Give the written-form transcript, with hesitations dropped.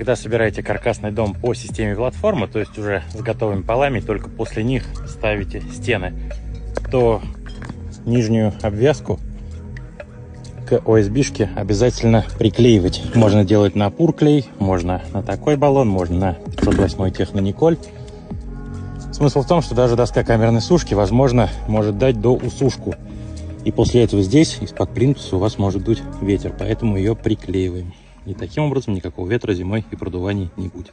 Когда собираете каркасный дом по системе платформа, то есть уже с готовыми полами, только после них ставите стены, то нижнююю обвязку к ОСБ-шке обязательно приклеивать. Можно делать на пурклей, можно на такой баллон, можно на 508 Техно-Николь. Смысл в том, что даже доска камерной сушки, возможно, может дать до усушку. И после этого здесь, из-под плинтуса, у вас может дуть ветер, поэтому ее приклеиваем. И таким образом никакого ветра зимой и продуваний не будет.